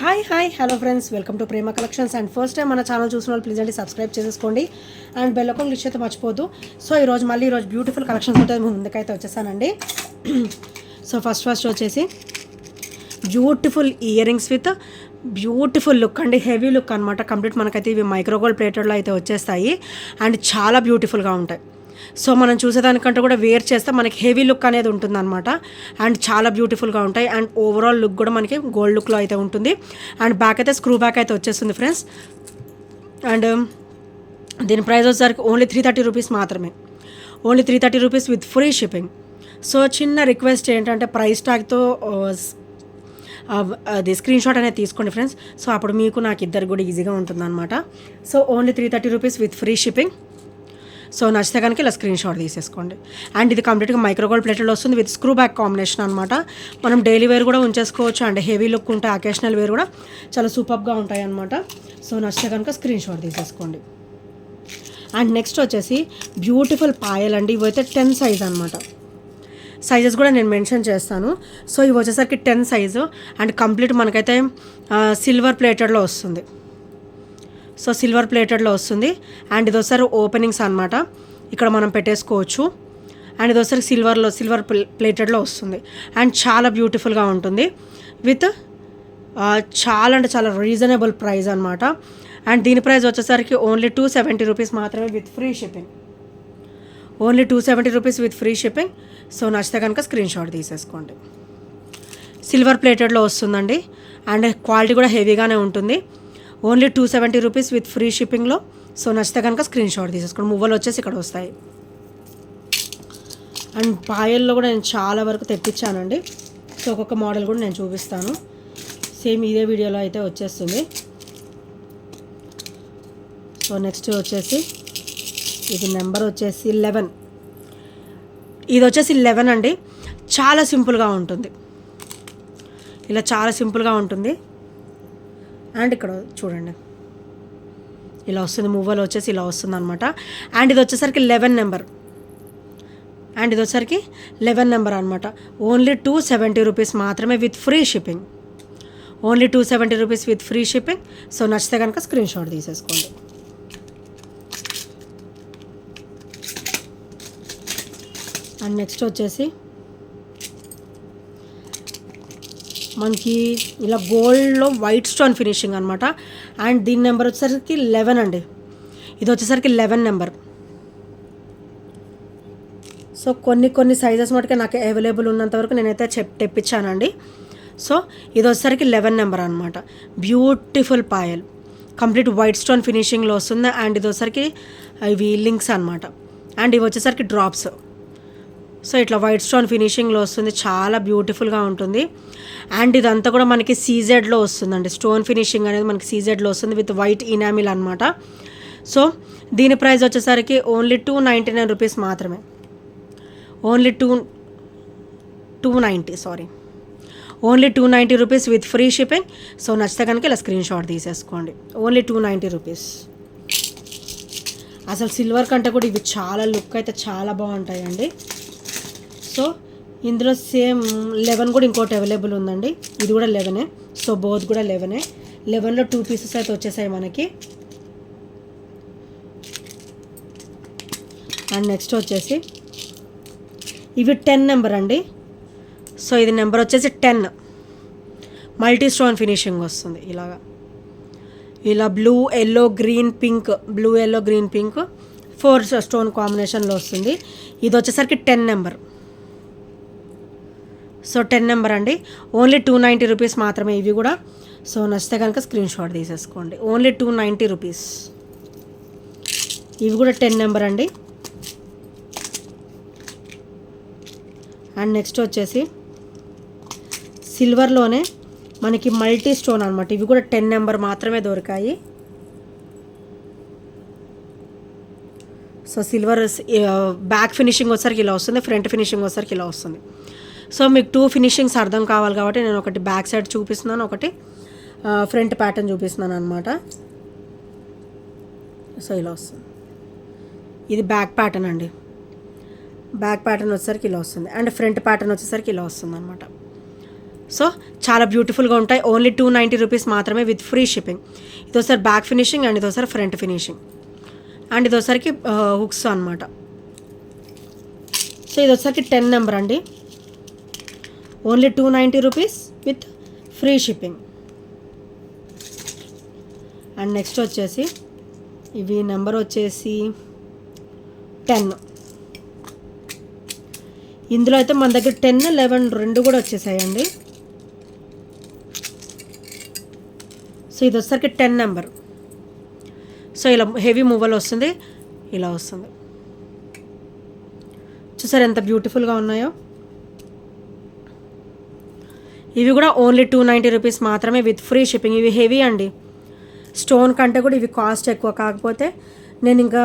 Hi hello friends, welcome to Prema collections. And first time మన channel చూసిన వాళ్ళు please అండి సబ్స్క్రైబ్ చేసేసుకోండి అండ్ బెల్ ఐకాన్ క్లిక్ చేస్తే మర్చిపోద్దు. సో ఈరోజు బ్యూటిఫుల్ కలెక్షన్స్ ఉంటుంది ముందుకైతే వచ్చేసానండి. సో ఫస్ట్ వచ్చేసి beautiful ear rings with beautiful look అండి, హెవీ లుక్ అనమాట. కంప్లీట్ మనకైతే ఇవి మైక్రోగోల్డ్ ప్లేటెడ్లో అయితే వచ్చేస్తాయి అండ్ చాలా బ్యూటిఫుల్గా ఉంటాయి. సో మనం చూసేదానికంటే కూడా వేర్ చేస్తే మనకి హెవీ లుక్ అనేది ఉంటుందన్నమాట అండ్ చాలా బ్యూటిఫుల్గా ఉంటాయి. అండ్ ఓవరాల్ లుక్ కూడా మనకి గోల్డ్ లుక్లో అయితే ఉంటుంది. అండ్ బ్యాక్ అయితే స్క్రూ బ్యాక్ అయితే వచ్చేస్తుంది ఫ్రెండ్స్. అండ్ దీని ప్రైస్ వచ్చేసరికి ఓన్లీ 330 రూపీస్ మాత్రమే, only 330 rupees with free shipping. So చిన్న రిక్వెస్ట్ ఏంటంటే ప్రైస్ ట్యాగ్తో అది స్క్రీన్ షాట్ అనేది తీసుకోండి ఫ్రెండ్స్. సో అప్పుడు మీకు నాకు ఇద్దరు కూడా ఈజీగా ఉంటుందన్నమాట. So only 330 rupees with free shipping. So నచ్చితే కనుక ఇలా స్క్రీన్ షాట్ తీసేసుకోండి. అండ్ ఇది కంప్లీట్గా మైక్రోగోల్డ్ ప్లేటెడ్ వస్తుంది విత్ స్క్రూ బ్యాక్ కాంబినేషన్ అనమాట. మనం డైలీ వేర్ కూడా ఉంచేసుకోవచ్చు అండ్ హెవీ లుక్ ఉంటాయి, అకేషనల్ వేర్ కూడా చాలా సూపర్గా ఉంటాయి అనమాట. సో నచ్చితే కనుక స్క్రీన్ షాట్ తీసేసుకోండి. అండ్ నెక్స్ట్ వచ్చేసి బ్యూటిఫుల్ పాయలండి. ఇవైతే 10 సైజ్ అనమాట. సైజెస్ కూడా నేను మెన్షన్ చేస్తాను. సో ఇవి వచ్చేసరికి 10 సైజు అండ్ కంప్లీట్ మనకైతే సిల్వర్ ప్లేటెడ్లో వస్తుంది. సో సిల్వర్ ప్లేటెడ్లో వస్తుంది అండ్ ఇది ఒకసారి ఓపెనింగ్స్ అనమాట, ఇక్కడ మనం పెట్టేసుకోవచ్చు. అండ్ ఇది ఒకసారి సిల్వర్ ప్లేటెడ్లో వస్తుంది అండ్ చాలా బ్యూటిఫుల్గా ఉంటుంది విత్ చాలా అంటే చాలా రీజనబుల్ ప్రైస్ అనమాట. అండ్ దీని ప్రైస్ వచ్చేసరికి ఓన్లీ 270 రూపీస్ మాత్రమే with free shipping, only 270 rupees with free shipping. So నచ్చితే కనుక స్క్రీన్ షాట్ తీసేసుకోండి. సిల్వర్ ప్లేటెడ్లో వస్తుందండి అండ్ క్వాలిటీ కూడా హెవీగానే ఉంటుంది. ఓన్లీ 270 రూపీస్ విత్ ఫ్రీ షిప్పింగ్లో. సో నచ్చితే కనుక స్క్రీన్ షాట్ తీసేసుకోండి. మువ్వలు వచ్చేసి ఇక్కడ వస్తాయి. అండ్ పాయల్లో కూడా నేను చాలా వరకు తెప్పించానండి. సో ఒక్కొక్క మోడల్ కూడా నేను చూపిస్తాను. సేమ్ ఇదే వీడియోలో అయితే వచ్చేస్తుంది. సో నెక్స్ట్ వచ్చేసి ఇది నెంబర్ వచ్చేసి 11. ఇది వచ్చేసి 11 అండి. చాలా సింపుల్గా ఉంటుంది, ఇలా చాలా సింపుల్గా ఉంటుంది. అండ్ ఇక్కడ చూడండి ఇలా వస్తుంది, మువ్వలు వచ్చేసి ఇలా వస్తుంది అనమాట. అండ్ ఇది వచ్చేసరికి 11 నెంబర్, అండ్ ఇది వచ్చేసరికి 11 నెంబర్ అనమాట. ఓన్లీ 270 రూపీస్ మాత్రమే with free shipping, only 270 rupees with free shipping. So నచ్చితే కనుక స్క్రీన్ షాట్ తీసేసుకోండి. అండ్ నెక్స్ట్ వచ్చేసి మనకి ఇలా గోల్డ్లో వైట్ స్టోన్ ఫినిషింగ్ అనమాట. అండ్ దీని నెంబర్ వచ్చేసరికి 11 అండి. ఇది వచ్చేసరికి 11 నెంబర్. సో కొన్ని సైజెస్ మటుకే నాకు అవైలబుల్ ఉన్నంత వరకు నేనైతే తెప్పించానండి. సో ఇది వచ్చేసరికి 11 నెంబర్ అనమాట. Beautiful payal, complete white stone ఫినిషింగ్లో వస్తుంది. అండ్ ఇది వచ్చేసరికి ఇవి లింక్స్ అనమాట. అండ్ ఇవి వచ్చేసరికి డ్రాప్స్. సో ఇట్లా వైట్ స్టోన్ ఫినిషింగ్లో వస్తుంది, చాలా బ్యూటిఫుల్గా ఉంటుంది. అండ్ ఇదంతా కూడా మనకి సీజెడ్లో వస్తుందండి. స్టోన్ ఫినిషింగ్ అనేది మనకి సీజెడ్లో వస్తుంది విత్ వైట్ ఇనామిల్ అనమాట. సో దీని ప్రైస్ వచ్చేసరికి ఓన్లీ 299 రూపీస్ మాత్రమే, only 290 rupees with free shipping. So నచ్చితే కనుక ఇలా స్క్రీన్ షాట్ తీసేసుకోండి. Only 290 rupees. అసలు సిల్వర్ కంటే కూడా ఇవి చాలా లుక్ అయితే చాలా బాగుంటాయండి. సో ఇందులో సేమ్ 11 కూడా ఇంకోటి అవైలబుల్ ఉందండి. ఇది కూడా 11. సో బోత్ కూడా 11. 11లో 2 పీసెస్ అయితే వచ్చేసాయి మనకి. అండ్ నెక్స్ట్ వచ్చేసి ఇవి 10 నెంబర్ అండి. సో ఇది నెంబర్ వచ్చేసి 10. మల్టీ స్టోన్ ఫినిషింగ్ వస్తుంది ఇలాగా, ఇలా blue yellow green pink 4 stone కాంబినేషన్లో వస్తుంది. ఇది వచ్చేసరికి 10 నెంబర్. సో 10 నెంబర్ అండి. ఓన్లీ 290 రూపీస్ మాత్రమే ఇవి కూడా. సో నచ్చితే కనుక స్క్రీన్ షాట్ తీసేసుకోండి. Only 290 rupees. ఇవి కూడా 10 నెంబర్ అండి. అండ్ నెక్స్ట్ వచ్చేసి సిల్వర్లోనే మనకి మల్టీ స్టోన్ అనమాట. ఇవి కూడా 10 నెంబర్ మాత్రమే దొరికాయి. సో సిల్వర్ బ్యాక్ ఫినిషింగ్ వచ్చేసరికి ఇలా వస్తుంది, ఫ్రంట్ ఫినిషింగ్ వచ్చేసరికి ఇలా వస్తుంది. సో మీకు 2 ఫినిషింగ్స్ అర్థం కావాలి కాబట్టి నేను ఒకటి బ్యాక్ సైడ్ చూపిస్తున్నాను, ఒకటి ఫ్రంట్ ప్యాటర్న్ చూపిస్తున్నాను అనమాట. సో ఇలా వస్తుంది. ఇది బ్యాక్ ప్యాటర్న్ అండి. బ్యాక్ ప్యాటర్న్ వచ్చేసరికి ఇలా వస్తుంది అండ్ ఫ్రంట్ ప్యాటర్న్ వచ్చేసరికి ఇలా వస్తుంది అనమాట. సో చాలా బ్యూటిఫుల్గా ఉంటాయి. ఓన్లీ 290 రూపీస్ మాత్రమే విత్ ఫ్రీ షిప్పింగ్. ఇది ఒకసారి బ్యాక్ ఫినిషింగ్ అండ్ ఇది ఒకసారి ఫ్రంట్ ఫినిషింగ్ అండ్ ఇది ఒకసారికి హుక్స్ అనమాట. సో ఇది ఒకసారికి 10 నెంబర్ అండి. Only 290 rupees with free shipping. And next వచ్చేసి ఇవి నెంబర్ వచ్చేసి 10. ఇందులో అయితే మన దగ్గర 10, 11 రెండు కూడా వచ్చేసాయండి. సో ఇది వచ్చేసరికి 10 నెంబర్. సో ఇలా హెవీ మూవల్ వస్తుంది, ఇలా వస్తుంది. చూసారు ఎంత బ్యూటిఫుల్గా ఉన్నాయో. ఇవి కూడా ఓన్లీ 290 రూపీస్ మాత్రమే విత్ ఫ్రీ షిప్పింగ్. ఇవి హెవీ అండి, స్టోన్ కంటే కూడా ఇవి కాస్ట్ ఎక్కువ. కాకపోతే నేను ఇంకా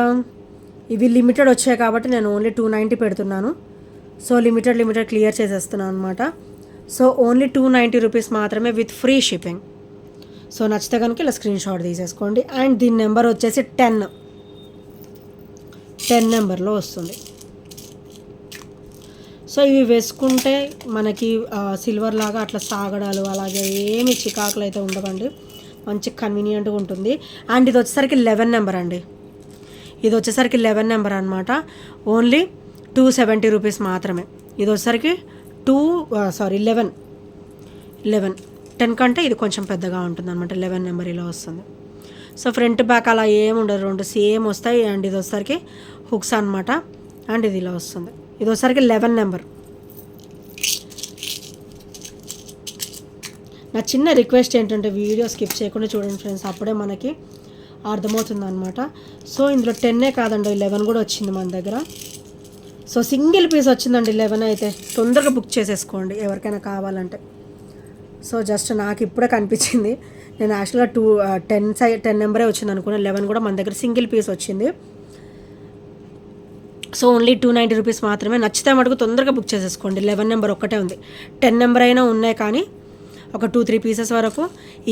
ఇవి లిమిటెడ్ వచ్చాయి కాబట్టి నేను ఓన్లీ 290 పెడుతున్నాను. సో లిమిటెడ్ క్లియర్ చేసేస్తున్నాను అనమాట. సో ఓన్లీ 290 రూపీస్ మాత్రమే విత్ ఫ్రీ షిప్పింగ్. సో నచ్చితే కనుక ఇలా స్క్రీన్ షాట్ తీసేసుకోండి. అండ్ దీని నెంబర్ వచ్చేసి 10 నెంబర్లో వస్తుంది. సో ఇవి వేసుకుంటే మనకి సిల్వర్ లాగా అట్లా సాగడాలు అలాగే ఏమి చికాకులు అయితే ఉండవండి, మంచి కన్వీనియంట్గా ఉంటుంది. అండ్ ఇది వచ్చేసరికి 11 నెంబర్ అండి. ఇది వచ్చేసరికి 11 నెంబర్ అనమాట. ఓన్లీ 270 రూపీస్ మాత్రమే. ఇది వచ్చేసరికి 11 10 కంటే ఇది కొంచెం పెద్దగా ఉంటుంది అనమాట. 11 నెంబర్ ఇలా వస్తుంది. సో ఫ్రంట్ బ్యాక్ అలా ఏమి ఉండదు, రెండు సేమ్ వస్తాయి. అండ్ ఇది వచ్చేసరికి హుక్స్ అనమాట. అండ్ ఇది ఇలా వస్తుంది. ఇది వచ్చేసరికి 11 నెంబర్. నా చిన్న రిక్వెస్ట్ ఏంటంటే వీడియో స్కిప్ చేయకుండా చూడండి ఫ్రెండ్స్, అప్పుడే మనకి అర్థమవుతుంది అనమాట. సో ఇందులో 10 కాదండి, 11 కూడా వచ్చింది మన దగ్గర. సో సింగిల్ పీస్ వచ్చిందండి 11 అయితే. తొందరగా బుక్ చేసేసుకోండి ఎవరికైనా కావాలంటే. సో జస్ట్ నాకు ఇప్పుడే కనిపించింది. నేను యాక్చువల్గా 10 నెంబరే వచ్చింది అనుకున్నా. 11 కూడా మన దగ్గర సింగిల్ పీస్ వచ్చింది. సో ఓన్లీ 290 రూపీస్ మాత్రమే. నచ్చితే మటుకు తొందరగా బుక్ చేసేసుకోండి. 11 నెంబర్ ఒక్కటే ఉంది. 10 నెంబర్ అయినా ఉన్నాయి కానీ ఒక 2-3 పీసెస్ వరకు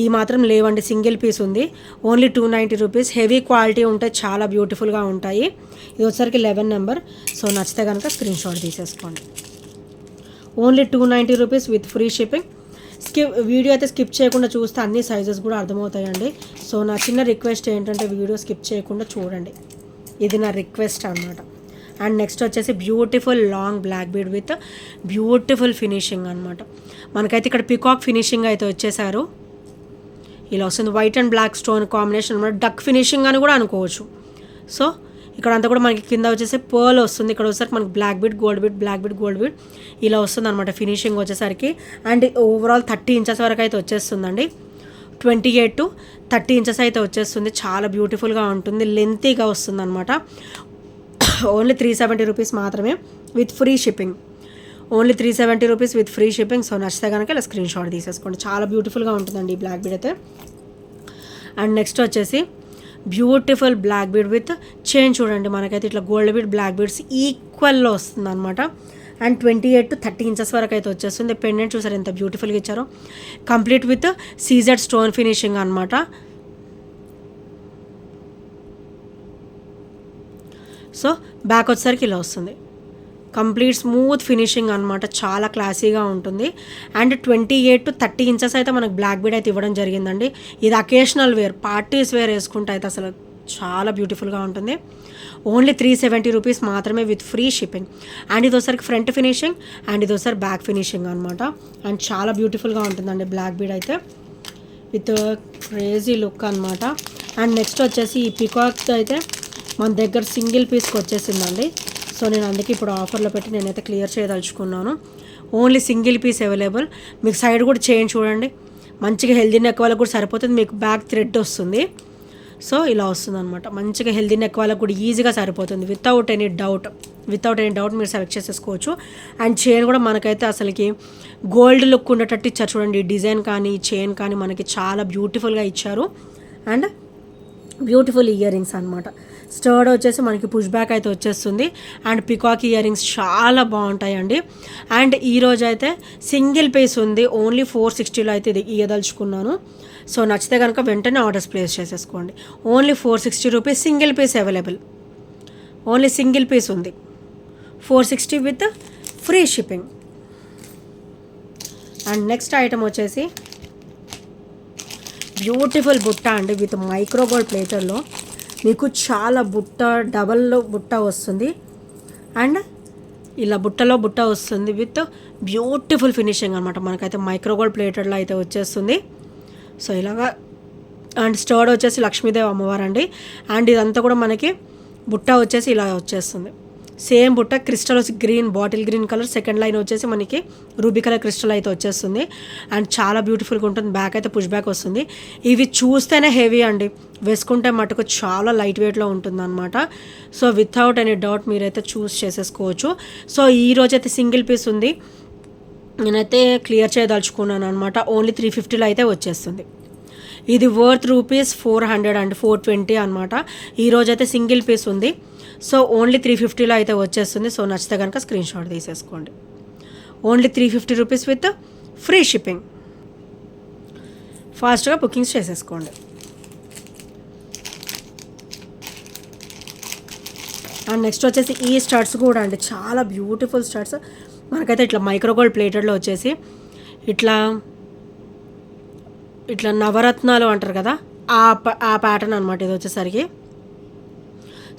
ఈ మాత్రం లేవండి. సింగిల్ పీస్ ఉంది. Only 290 rupees. హెవీ క్వాలిటీ ఉంటాయి, చాలా బ్యూటిఫుల్గా ఉంటాయి. ఇది వచ్చేసరికి 11 నెంబర్. సో నచ్చితే కనుక స్క్రీన్ షాట్ తీసేసుకోండి. Only 290 rupees with free shipping. Video అయితే స్కిప్ చేయకుండా చూస్తే అన్ని సైజెస్ కూడా అర్థమవుతాయండి. సో నా చిన్న రిక్వెస్ట్ ఏంటంటే వీడియో స్కిప్ చేయకుండా చూడండి, ఇది నా రిక్వెస్ట్ అన్నమాట. అండ్ నెక్స్ట్ వచ్చేసి beautiful long black bead with beautiful finishing అనమాట. మనకైతే ఇక్కడ పికాక్ ఫినిషింగ్ అయితే వచ్చేసారు. ఇలా వస్తుంది. White and black stone combination అనమాట. డక్ ఫినిషింగ్ అని కూడా అనుకోవచ్చు. సో ఇక్కడ అంతా కూడా మనకి కింద వచ్చేసి పర్ల్ వస్తుంది. ఇక్కడ వచ్చేసరికి మనకి black bead gold bead, black bead gold bead ఇలా వస్తుంది అనమాట ఫినిషింగ్ వచ్చేసరికి. అండ్ ఓవరాల్ 30 ఇంచెస్ వరకు అయితే వచ్చేస్తుందండి. 28 to 30 ఇంచెస్ అయితే వచ్చేస్తుంది. చాలా బ్యూటిఫుల్గా ఉంటుంది, లెంతీగా వస్తుంది అనమాట. ఓన్లీ 370 రూపీస్ మాత్రమే with free shipping. Only 370 rupees with free shipping. So నచ్చితే కనుక ఇలా స్క్రీన్ షాట్ తీసేసుకోండి. చాలా బ్యూటిఫుల్గా ఉంటుందండి ఈ బ్లాక్ బీడ్ అయితే. అండ్ నెక్స్ట్ వచ్చేసి beautiful black bead with chain చూడండి. మనకైతే ఇట్లా గోల్డ్ బీడ్ బ్లాక్ బీడ్స్ ఈక్వల్లో వస్తుంది అనమాట. అండ్ 28 to 30 ఇంచెస్ వరకు అయితే వచ్చేస్తుంది. పెండెంట్ చూసారు ఎంత బ్యూటిఫుల్గా ఇచ్చారో. Complete with CZ stone finishing అనమాట. సో బ్యాక్ వచ్చేసరికి ఇలా వస్తుంది. కంప్లీట్ స్మూత్ ఫినిషింగ్ అనమాట, చాలా క్లాసీగా ఉంటుంది. అండ్ 28 to 30 ఇంచెస్ అయితే మనకు బ్లాక్ బీడ్ అయితే ఇవ్వడం జరిగిందండి. ఇది అకేషనల్ వేర్, పార్టీస్ వేర్ వేసుకుంటే అయితే అసలు చాలా బ్యూటిఫుల్గా ఉంటుంది. ఓన్లీ 370 రూపీస్ మాత్రమే విత్ ఫ్రీ షిప్పింగ్. అండ్ ఇది ఒకసారి ఫ్రంట్ ఫినిషింగ్ అండ్ ఇది ఒకసారి బ్యాక్ ఫినిషింగ్ అనమాట. అండ్ చాలా బ్యూటిఫుల్గా ఉంటుందండి బ్లాక్ బీడ్ అయితే విత్ క్రేజీ లుక్ అనమాట. అండ్ నెక్స్ట్ వచ్చేసి ఈ పికాక్ అయితే మన దగ్గర సింగిల్ పీస్కి వచ్చేసిందండి. సో నేను అందుకే ఇప్పుడు ఆఫర్లో పెట్టి నేనైతే క్లియర్ చేయదలుచుకున్నాను. Only single piece available. మీకు సైడ్ కూడా చేంజ్ చూడండి, మంచిగా హెల్దీ నెక్ వాళ్ళకి కూడా సరిపోతుంది. మీకు బ్యాక్ థ్రెడ్ వస్తుంది. సో ఇలా వస్తుంది అనమాట. మంచిగా హెల్దీ నెక్ వాళ్ళకి కూడా ఈజీగా సరిపోతుంది వితౌట్ ఎనీ డౌట్ మీరు సెలెక్ట్ చేసేసుకోవచ్చు. అండ్ చైన్ కూడా మనకైతే అసలుకి గోల్డ్ లుక్ ఉండేటట్టు ఇచ్చారు చూడండి. ఈ డిజైన్ కానీ చైన్ కానీ మనకి చాలా బ్యూటిఫుల్గా ఇచ్చారు. అండ్ బ్యూటిఫుల్ ఇయర్ రింగ్స్ అనమాట. స్టర్డ్ వచ్చేసి మనకి పుష్ బ్యాక్ అయితే వచ్చేస్తుంది. అండ్ పికాక్ ఇయర్ రింగ్స్ చాలా బాగుంటాయండి. అండ్ ఈరోజు అయితే సింగిల్ పీస్ ఉంది. ఓన్లీ 460లో అయితే ఇది ఇయ్యదలుచుకున్నాను. సో నచ్చితే కనుక వెంటనే ఆర్డర్స్ ప్లేస్ చేసేసుకోండి. Only 460 rupees single piece available. Only single piece ఉంది 460 with free shipping. And next item వచ్చేసి బ్యూటిఫుల్ బుట్ట అండి విత్ మైక్రో గోల్డ్ ప్లేటర్లో. మీకు చాలా బుట్ట డబల్ బుట్ట వస్తుంది అండ్ ఇలా బుట్టలో బుట్ట వస్తుంది విత్ బ్యూటిఫుల్ ఫినిషింగ్ అనమాట. మనకైతే మైక్రో గోల్డ్ ప్లేటెడ్లో అయితే వచ్చేస్తుంది. సో ఇలాగా అండ్ స్టర్డ్ వచ్చేసి లక్ష్మీదేవి అమ్మవారు అండి. అండ్ ఇదంతా కూడా మనకి బుట్ట వచ్చేసి ఇలా వచ్చేస్తుంది. సేమ్ బుట్ట క్రిస్టల్ వచ్చి green, bottle green colour. Second line వచ్చేసి మనకి రూబీ కలర్ క్రిస్టల్ అయితే వచ్చేస్తుంది. అండ్ చాలా బ్యూటిఫుల్గా ఉంటుంది. బ్యాక్ అయితే పుష్ బ్యాక్ వస్తుంది. ఇవి చూస్తేనే హెవీ అండి, వేసుకుంటే మటుకు చాలా లైట్ వెయిట్లో ఉంటుంది అనమాట. సో వితౌట్ ఎనీ డౌట్ మీరైతే చూస్ చేసేసుకోవచ్చు. సో ఈరోజు అయితే సింగిల్ పీస్ ఉంది, నేనైతే క్లియర్ చేయదలుచుకున్నాను అనమాట. ఓన్లీ 350లో అయితే వచ్చేస్తుంది. ఇది వర్త్ ₹400 అండ్ 420 అనమాట. ఈరోజైతే సింగిల్ పీస్ ఉంది. సో ఓన్లీ 350లో అయితే వచ్చేస్తుంది. సో నచ్చితే కనుక స్క్రీన్ షాట్ తీసేసుకోండి. Only ₹350 with free shipping. ఫాస్ట్గా బుకింగ్స్ చేసేసుకోండి. అండ్ నెక్స్ట్ వచ్చేసి ఈ స్టడ్స్ కూడా అండి, చాలా బ్యూటిఫుల్ స్టడ్స్. మనకైతే ఇట్లా మైక్రోగోల్డ్ ప్లేటెడ్లో వచ్చేసి ఇట్లా ఇట్లా నవరత్నాలు అంటారు కదా, ఆ ప్యాటర్న్ అనమాట ఇది వచ్చేసరికి.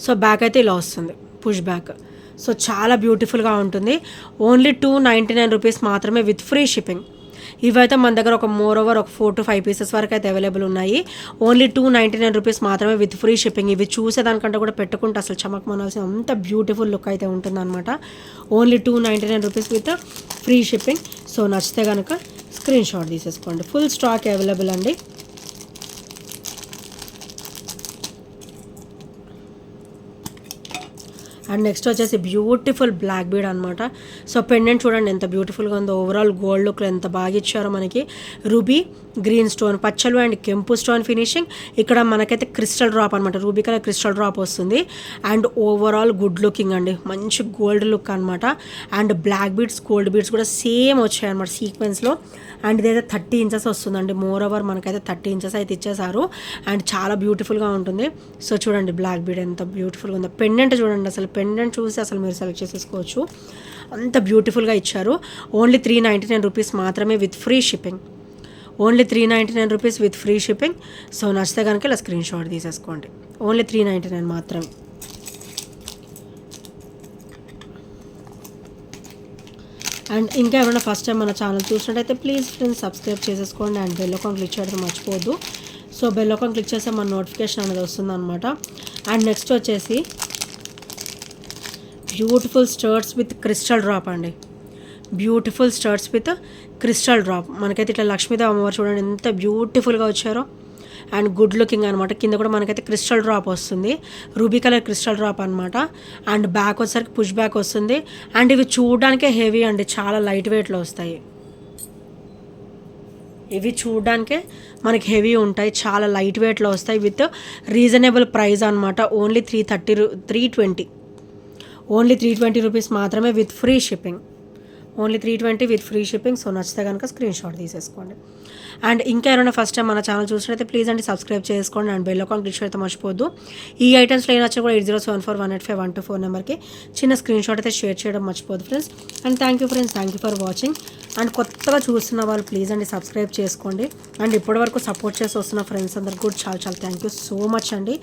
సో బ్యాక్ అయితే ఇలా వస్తుంది, పుష్ బ్యాక్. సో చాలా బ్యూటిఫుల్గా ఉంటుంది. ఓన్లీ ₹299 మాత్రమే విత్ ఫ్రీ షిప్పింగ్. ఇవైతే మన దగ్గర ఒక మోర్ ఓవర్ ఒక 4 to 5 పీసెస్ వరకు అయితే అవైలబుల్ ఉన్నాయి. ఓన్లీ ₹299 మాత్రమే విత్ ఫ్రీ షిప్పింగ్. ఇవి చూసేదానికంటే కూడా పెట్టుకుంటే అసలు చమక్ మనాల్సిన అంత బ్యూటిఫుల్ లుక్ అయితే ఉంటుందన్నమాట. Only ₹299 with free shipping. So నచ్చితే కనుక స్క్రీన్ షాట్ తీసేసుకోండి. ఫుల్ స్టాక్ అవైలబుల్ అండి. అండ్ నెక్స్ట్ వచ్చేసి బ్యూటిఫుల్ బ్లాక్ బీడ్ అనమాట. సో పెండెంట్ చూడండి ఎంత బ్యూటిఫుల్గా ఉందో. ఓవరాల్ గోల్డ్ లుక్లో ఎంత బాగా ఇచ్చారో మనకి. రూబీ గ్రీన్ స్టోన్, పచ్చలు అండ్ కెంపు స్టోన్ ఫినిషింగ్. ఇక్కడ మనకైతే క్రిస్టల్ డ్రాప్ అనమాట, రూబీ కలర్ క్రిస్టల్ డ్రాప్ వస్తుంది. అండ్ ఓవరాల్ గుడ్ లుకింగ్ అండి, మంచి గోల్డ్ లుక్ అనమాట. And black beads gold beads కూడా సేమ్ వచ్చాయి అనమాట సీక్వెన్స్లో. అండ్ ఇదైతే 30 ఇంచెస్ వస్తుందండి. మోర్ ఓవర్ మనకైతే 30 ఇంచెస్ అయితే ఇచ్చేసారు. అండ్ చాలా బ్యూటిఫుల్గా ఉంటుంది. సో చూడండి బ్లాక్ బీడ్ ఎంత బ్యూటిఫుల్గా ఉందో. పెండెంట్ చూడండి, అసలు పెండెంట్ చూసి అసలు మీరు సెలెక్ట్ చేసేసుకోవచ్చు, అంత బ్యూటిఫుల్గా ఇచ్చారు. ఓన్లీ ₹399 మాత్రమే with free shipping. Only ₹399 with free shipping. So నచ్చితే కనుక ఇలా స్క్రీన్ షాట్ తీసేసుకోండి. ఓన్లీ $399 మాత్రమే. అండ్ ఇంకా ఏమైనా ఫస్ట్ టైం మన ఛానల్ చూసినట్టయితే ప్లీజ్ ఫ్రెండ్స్ సబ్స్క్రైబ్ చేసేసుకోండి. అండ్ బెల్ ఐకాన్ క్లిక్ చేయడం మర్చిపోవద్దు. సో బెల్ ఐకాన్ క్లిక్ చేస్తే మన నోటిఫికేషన్ అనేది వస్తుంది అనమాట. అండ్ నెక్స్ట్ వచ్చేసి beautiful studs with crystal drop అండి. Beautiful studs with crystal drop. మనకైతే ఇట్లా లక్ష్మీదేవి అమ్మవారు చూడండి ఎంత బ్యూటిఫుల్గా వచ్చారో. అండ్ గుడ్ లుకింగ్ అనమాట. కింద కూడా మనకైతే క్రిస్టల్ డ్రాప్ వస్తుంది, రూబీ కలర్ క్రిస్టల్ డ్రాప్ అనమాట. అండ్ బ్యాక్ వచ్చేసరికి పుష్ బ్యాక్ వస్తుంది. అండ్ ఇవి చూడడానికే హెవీ అండి, చాలా లైట్ వెయిట్లో వస్తాయి. ఇవి చూడడానికే మనకి హెవీ ఉంటాయి, చాలా లైట్ వెయిట్లో వస్తాయి విత్ రీజనబుల్ ప్రైస్ అనమాట. ఓన్లీ 320 ఓన్లీ ₹320 మాత్రమే with free shipping. Only 320 with free shipping. So నచ్చితే కనుక స్క్రీన్ షాట్ తీసేసుకోండి. అండ్ ఇంకా ఎవరైనా ఫస్ట్ టైం మన ఛానల్ చూసినట్లయితే ప్లీజ్ అండి సబ్స్క్రైబ్ చేసుకోండి. అండ్ బెల్ ఐకాన్ క్లిక్ చేయడం మర్చిపోద్దు. ఈ ఐటమ్స్లో ఏం నచ్చినా కూడా 8074185124 నెంబర్కి చిన్న స్క్రీన్ షాట్ అయితే షేర్ చేయడం మర్చిపోద్దు friends. And thank you friends, thank you for watching. And కొత్తగా చూస్తున్న వాళ్ళు ప్లీజ్ అండి సబ్స్క్రైబ్ చేసుకోండి. అండ్ ఇప్పటివరకు సపోర్ట్ చేసి వస్తున్న ఫ్రెండ్స్ అందరికి కూడా చాలా చాలా థ్యాంక్ యూ సో మచ్ అండి.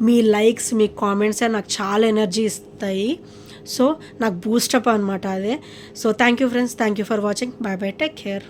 మీ లైక్స్, మీ కామెంట్సే నాకు చాలా ఎనర్జీ ఇస్తాయి. సో నాకు బూస్టప్ అనమాట అదే. So thank you friends, thank you for watching. Bye bye, take care.